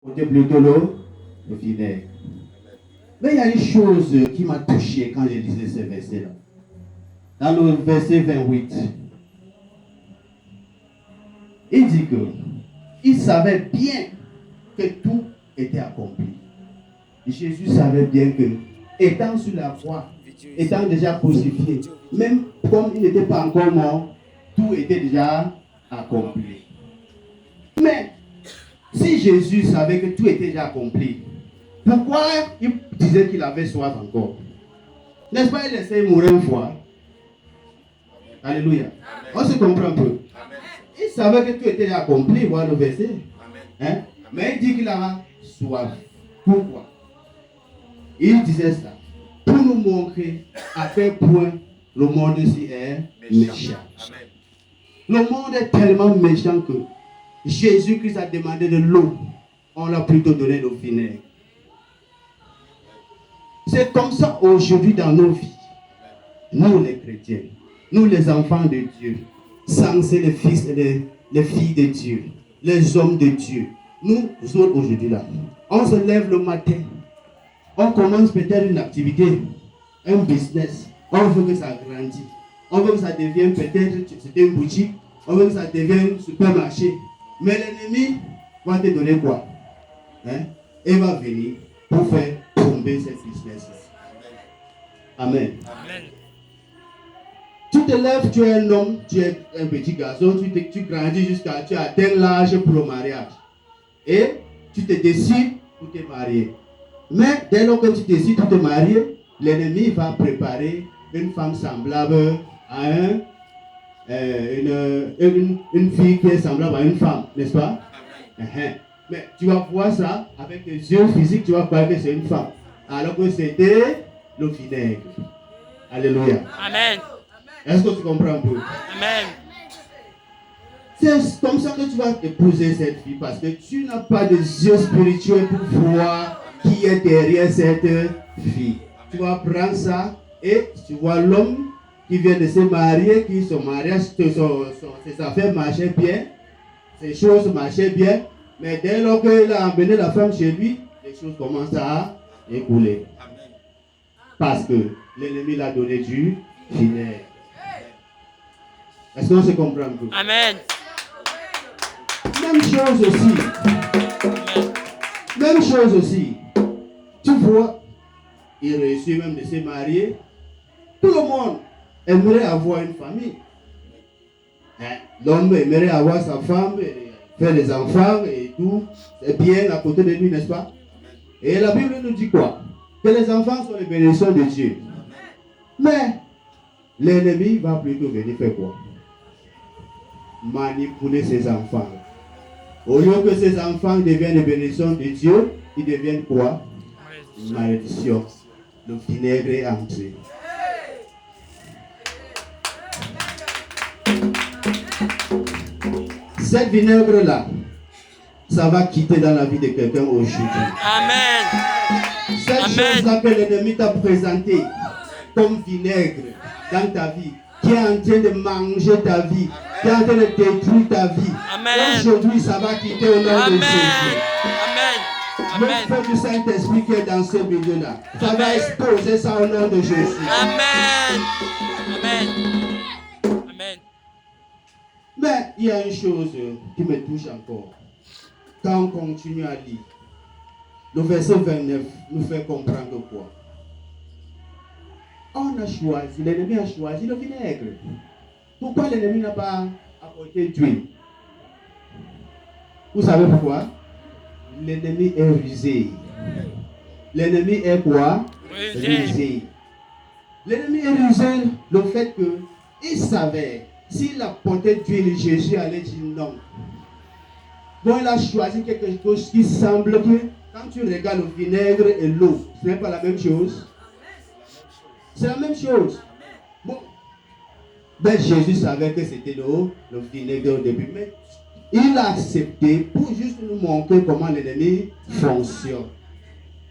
C'était plutôt le vinaigre. Mais il y a une chose qui m'a touché quand j'ai lisé ce verset-là. Dans le verset 28, il dit que il savait bien que tout était accompli. Et Jésus savait bien que, étant sur la croix, étant déjà crucifié, même comme il n'était pas encore mort, tout était déjà accompli. Mais si Jésus savait que tout était déjà accompli, pourquoi il disait qu'il avait soif encore? N'est-ce pas, il essaie de mourir une fois? Alléluia. On se comprend un peu. Il savait que tout était déjà accompli, voilà le verset. Hein? Mais il dit qu'il a soif. Pourquoi? Il disait ça pour nous montrer à quel point le monde ici est méchant. Le monde est tellement méchant que Jésus-Christ a demandé de l'eau. On l'a plutôt donné le vinaigre. C'est comme ça aujourd'hui dans nos vies. Nous les chrétiens, nous les enfants de Dieu, censés les fils et les filles de Dieu, les hommes de Dieu. Nous autres aujourd'hui là, on se lève le matin. On commence peut-être une activité, un business. On veut que ça grandisse. On veut que ça devienne peut-être c'était une boutique. On veut que ça devienne un supermarché. Mais l'ennemi va te donner quoi? Hein? Il va venir pour faire tomber cette business. Amen. Amen. Tu te lèves, tu es un homme, tu es un petit garçon, tu grandis jusqu'à tu atteins l'âge pour le mariage. Et tu te décides pour te marier. Mais dès lors que tu décides de te marier, l'ennemi va préparer une femme semblable à une fille qui est semblable à une femme, n'est-ce pas? Mais tu vas voir ça avec tes yeux physiques, tu vas croire que c'est une femme. Alors que c'était le vinaigre. Alléluia. Amen. Est-ce que tu comprends un peu? Amen. C'est comme ça que tu vas épouser cette fille parce que tu n'as pas de yeux spirituels pour voir qui est derrière cette fille. Tu vas prendre ça et tu vois l'homme qui vient de se marier, qui son mariage, ses affaires marchaient bien, ses choses marchaient bien, mais dès lors qu'il a emmené la femme chez lui, les choses commencent à écouler. Parce que l'ennemi l'a donné du vinaigre. Est-ce qu'on se comprend un peu? Amen. Même chose aussi. Même chose aussi. Tu vois, il réussit même de se marier. Tout le monde aimerait avoir une famille. L'homme aimerait avoir sa femme, faire des enfants et tout. C'est bien à côté de lui, n'est-ce pas? Et la Bible nous dit quoi? Que les enfants sont les bénédictions de Dieu. Mais l'ennemi va plutôt venir faire quoi? Manipuler ses enfants. Au lieu que ses enfants deviennent les bénédictions de Dieu, ils deviennent quoi? Une malédiction. Le vinaigre est entré. Cette vinaigre-là, ça va quitter dans la vie de quelqu'un aujourd'hui. Amen. Cette chose-là que l'ennemi t'a présenté comme vinaigre dans ta vie, qui est en train de manger ta vie, qui est en train de détruire ta vie. Aujourd'hui, ça va quitter au nom de Jésus. Amen. Le feu du Saint-Esprit qui est dans ce milieu-là, ça va exposer ça au nom de Jésus. Amen. Amen. Amen. Mais il y a une chose qui me touche encore. Quand on continue à lire, le verset 29 nous fait comprendre quoi? On a choisi, l'ennemi a choisi le vinaigre. Pourquoi l'ennemi n'a pas apporté d'huile? Vous savez pourquoi? L'ennemi est rusé. L'ennemi est quoi? Rusé. L'ennemi est rusé le fait que il savait s'il apportait d'huile, Jésus allait dire non. Donc il a choisi quelque chose qui semble que quand tu regardes le vinaigre et l'eau, ce n'est pas la même chose. C'est la même chose. Bon, ben Jésus savait que c'était le vinaigre au début, mais il a accepté pour juste nous montrer comment l'ennemi fonctionne.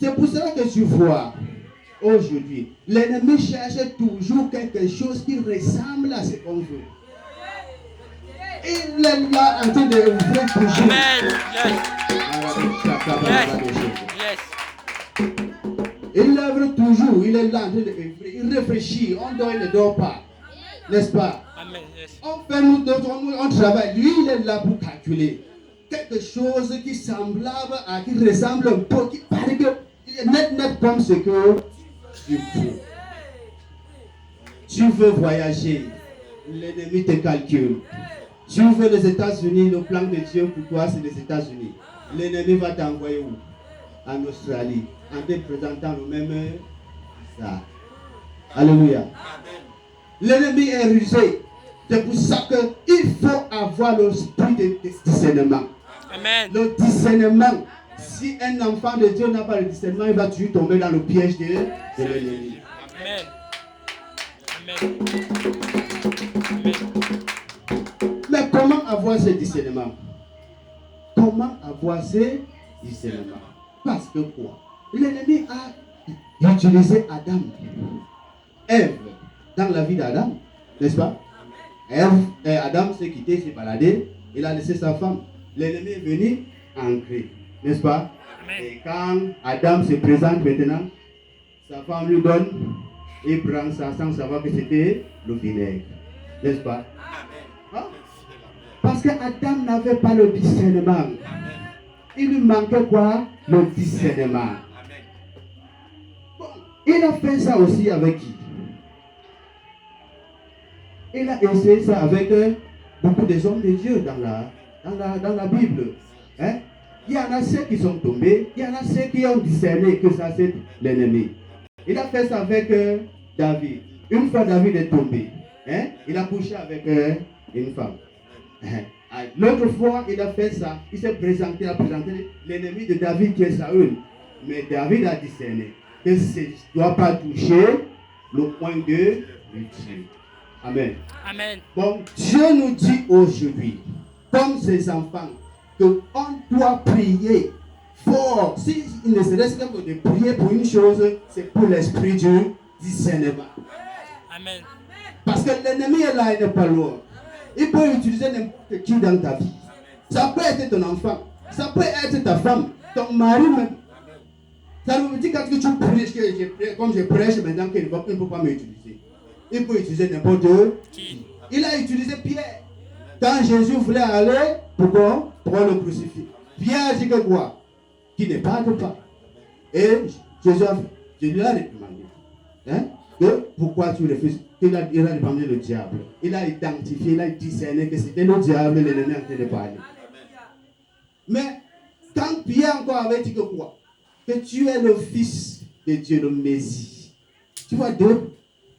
C'est pour cela que tu vois, aujourd'hui, l'ennemi cherche toujours quelque chose qui ressemble à ce qu'on veut. Il est là en train de ouvrir toujours. Amen. Il œuvre toujours, il est là, il réfléchit, on dort, il ne dort pas. N'est-ce pas? Amen. Yes. On travaille, lui il est là pour calculer. Quelque chose qui est semblable à, qui ressemble un peu, qui paraît que net comme ce que tu veux. Tu veux voyager, l'ennemi te calcule. Tu veux les États-Unis, le plan de Dieu pour toi c'est les États-Unis. L'ennemi va t'envoyer où? En Australie, en te présentant le même ça. Alléluia. L'ennemi est rusé. C'est pour ça qu'il faut avoir l'esprit de discernement. Amen. Le discernement. Si un enfant de Dieu n'a pas le discernement, il va toujours tomber dans le piège de l'ennemi. Amen. Amen. Amen. Mais comment avoir ce discernement? Comment avoir ce discernement? Parce que quoi? L'ennemi a utilisé Adam, Ève, dans la vie d'Adam, n'est-ce pas? Adam s'est quitté, s'est baladé, il a laissé sa femme. L'ennemi est venu ancrer, n'est-ce pas? Amen. Et quand Adam se présente maintenant, sa femme lui donne, il prend ça sans savoir que c'était le vinaigre, n'est-ce pas? Hein? Parce que Adam n'avait pas le discernement. Il lui manquait quoi? Le discernement. Bon, il a fait ça aussi avec qui? Il a essayé ça avec beaucoup des hommes de Dieu dans la Bible. Hein? Il y en a ceux qui sont tombés, il y en a ceux qui ont discerné que ça c'est l'ennemi. Il a fait ça avec David. Une fois David est tombé, hein? Il a couché avec une femme. L'autre fois, il a fait ça. Il s'est présenté, il a présenté l'ennemi de David qui est Saül. Mais David a discerné que ça ne doit pas toucher le point de Dieu. Amen. Amen. Bon, Dieu nous dit aujourd'hui, comme ses enfants, qu'on doit prier fort. Si il ne serait que de prier pour une chose, c'est pour l'esprit du discernement. Amen. Parce que l'ennemi est là, il n'est pas loin. Il peut utiliser n'importe qui dans ta vie. Ça peut être ton enfant, ça peut être ta femme, ton mari même. Ça veut dire quand tu prêches, comme je prêche maintenant qu'il ne peut pas m'utiliser. Il peut utiliser n'importe qui. Il a utilisé Pierre. Quand Jésus voulait aller, pourquoi? Pour le crucifier. Pierre dit que quoi? Qui ne parle pas. Et Jésus lui a réprimandé. Hein? Que pourquoi tu refuses? Il a réprimandé le diable. Il a identifié, il a discerné que c'était le diable, l'ennemi en train de parler. Mais quand Pierre encore avait dit que quoi? Que tu es le fils de Dieu, le Messie. Tu vois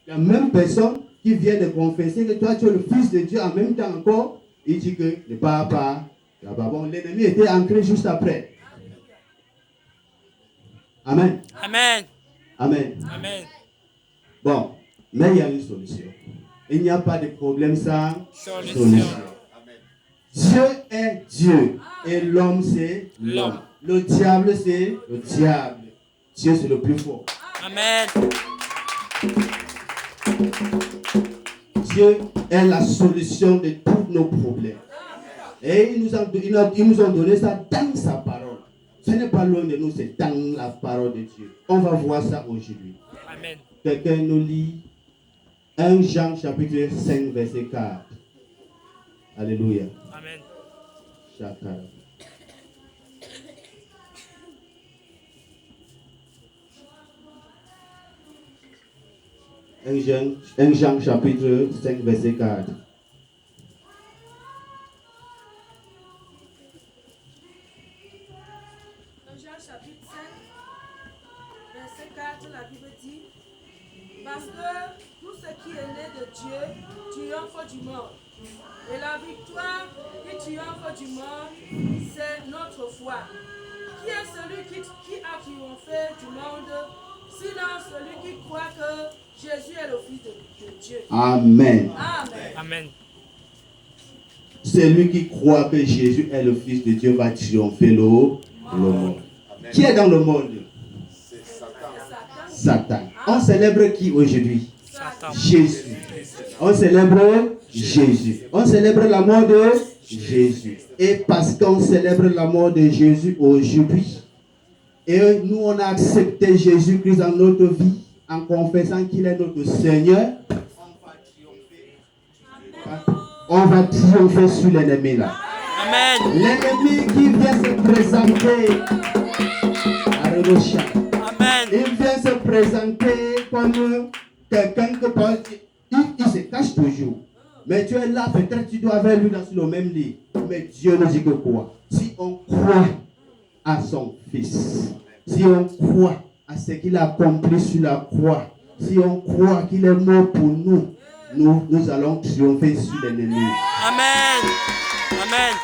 la même personne qui vient de confesser que toi tu es le fils de Dieu en même temps encore, il dit que ne parle pas là-bas. Bon, l'ennemi était ancré juste après. Amen. Amen. Amen. Amen. Bon, mais il y a une solution. Il n'y a pas de problème sans solution. Dieu est Dieu et l'homme c'est l'homme. Le diable c'est le diable. Dieu c'est le plus fort. Amen. Dieu est la solution de tous nos problèmes. Et ils nous ont donné ça dans sa parole. Ce n'est pas loin de nous, c'est dans la parole de Dieu. On va voir ça aujourd'hui. Amen. Quelqu'un nous lit 1 Jean chapitre 5 verset 4. Alléluia. Amen. Chakara. Un Jean chapitre 5 verset 4. Jean chapitre 5, verset 4, la Bible dit: parce que tout ce qui est né de Dieu triomphe du monde. Et la victoire qui triomphe du monde, c'est notre foi. Qui est celui qui a triomphé du monde, sinon celui qui croit que Jésus est le Fils de Dieu. Amen. Amen. Amen. Celui qui croit que Jésus est le Fils de Dieu va triompher le monde. Qui est dans le monde? C'est Satan. Satan. On célèbre qui aujourd'hui? Satan. Jésus. On célèbre Jésus. On célèbre la mort de Jésus. Et parce qu'on célèbre la mort de Jésus aujourd'hui, et nous on a accepté Jésus-Christ dans notre vie, en confessant qu'il est notre Seigneur, on va triompher sur l'ennemi là. Amen. L'ennemi qui vient se présenter, Amen. il vient se présenter comme quelqu'un que il se cache toujours. Mais tu es là, peut-être tu dois avec lui dans le même lit. Mais Dieu nous dit que quoi? Si on croit à son Fils, si on croit à ce qu'il a accompli sur la croix, si on croit qu'il est mort pour nous, nous allons triompher sur l'ennemi. Amen. Amen.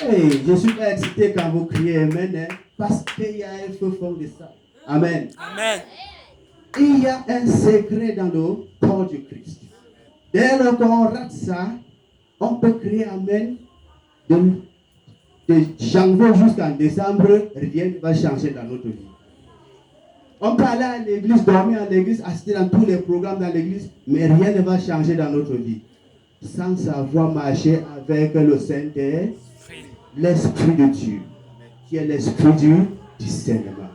Hey, je suis pas excité quand vous criez Amen, hein, parce qu'il y a un feu fond de ça. Amen. Amen. Il y a un secret dans le corps du Christ. Dès lors qu'on rate ça, on peut crier Amen. De janvier jusqu'en décembre, rien ne va changer dans notre vie. On peut aller à l'église, dormir à l'église, assister dans tous les programmes dans l'église, mais rien ne va changer dans notre vie. Sans savoir marcher avec le Saint-Esprit, l'Esprit de Dieu, qui est l'Esprit du discernement.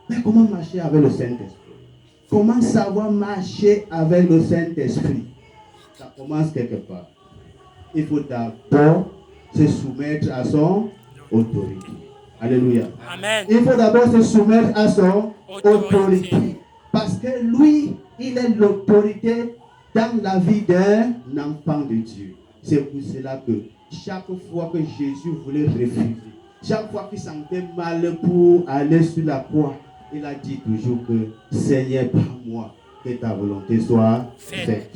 Mais comment marcher avec le Saint-Esprit? Comment savoir marcher avec le Saint-Esprit? Ça commence quelque part. Il faut d'abord se soumettre à son autorité. Alléluia. Amen. Il faut d'abord se soumettre à son Autorité. autorité. Parce que lui, il est l'autorité dans la vie d'un enfant de Dieu. C'est pour cela que chaque fois que Jésus voulait refuser, chaque fois qu'il sentait mal pour aller sur la croix, il a dit toujours que Seigneur, par moi, que ta volonté soit faite.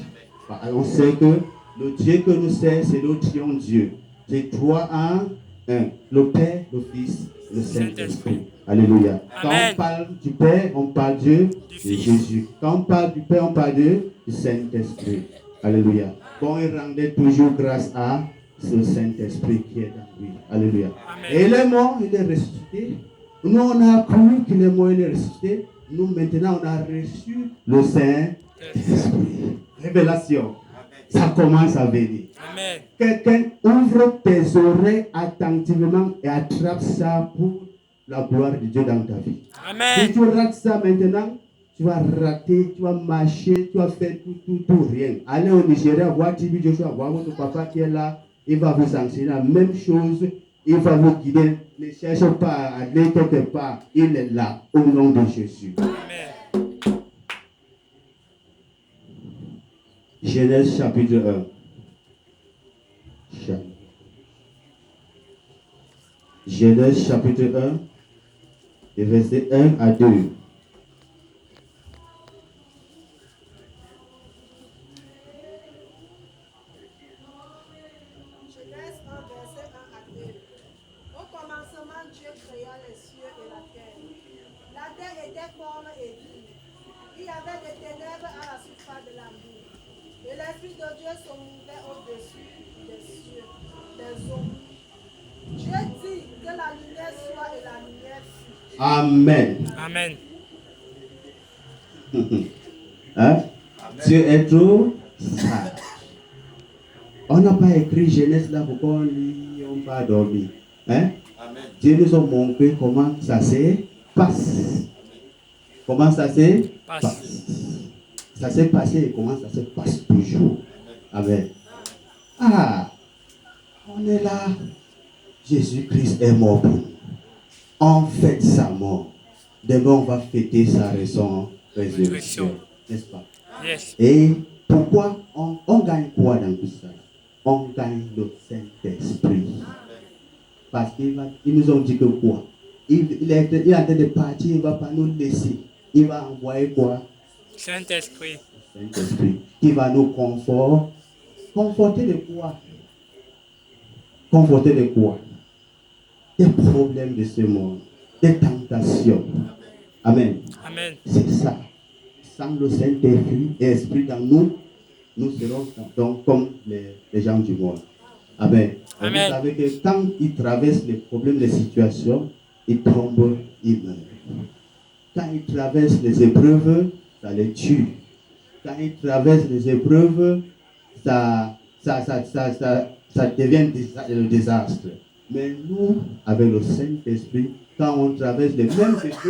On sait que le Dieu que nous servons, c'est le trion Dieu. C'est trois en un. Le Père, le Fils, le Saint-Esprit. Alléluia. Quand Amen. on parle du Père, on parle de Fils. Jésus. Quand on parle du Père, on parle du Saint-Esprit. Alléluia. Bon, il rendait toujours grâce à ce Saint-Esprit qui est dans lui. Alléluia. Amen. Et il est mort, il est ressuscité. Nous, on a cru qu'il est mort, il est ressuscité. Nous, maintenant, on a reçu le Saint-Esprit. Révélation. Ça commence à venir. Amen. Quelqu'un ouvre tes oreilles attentivement et attrape ça pour la gloire de Dieu dans ta vie. Si Amen. tu rates ça maintenant, tu vas rater, tu vas marcher, tu vas faire tout, rien. Allez au Nigeria, voir Tibi Joshua, voir votre papa qui est là, il va vous enseigner la même chose, il va vous guider. Ne cherchez pas à aller quelque part, il est là, au nom de Jésus. Amen. Genèse chapitre 1. Genèse chapitre 1, et versets 1 à 2. Genèse 1, verset 1 à 2. Au commencement, Dieu créa les cieux et la terre. La terre était forme et vide. Il y avait des ténèbres à la surface de la mer. Et l'Esprit de Dieu se mouvait au-dessus des cieux, des eaux. Dieu dit que la lumière soit et la lumière fut. Amen. Amen. Hein? Dieu est trop sage. On n'a pas écrit Genèse là pour qu'on lit, on va dormir. Hein? Dieu nous a montré comment ça se passe. Comment ça se passe. Ça s'est passé et comment ça se passe toujours. Amen. Ah, on est là. Jésus-Christ est mort pour nous. On fête sa mort. Demain, on va fêter sa résurrection. N'est-ce pas? Yes. Et pourquoi on gagne quoi dans tout ça? On gagne le Saint-Esprit. Parce qu'ils nous ont dit que quoi? Il est en train de partir, il ne va pas nous laisser. Il va envoyer quoi? Saint-Esprit. Saint-Esprit. Qui va nous conforter. Conforter de quoi? Conforter de quoi? Des problèmes de ce monde. Des tentations. Amen. Amen. C'est ça. Sans le Saint-Esprit dans nous, nous serons donc comme les gens du monde. Amen. Amen. Vous savez que quand ils traversent les problèmes, les situations, ils tombent, ils meurent. Quand ils traversent les épreuves, ça les tue. Quand ils traversent les épreuves, ça devient le désastre. Mais nous, avec le Saint-Esprit, quand on traverse les mêmes épreuves,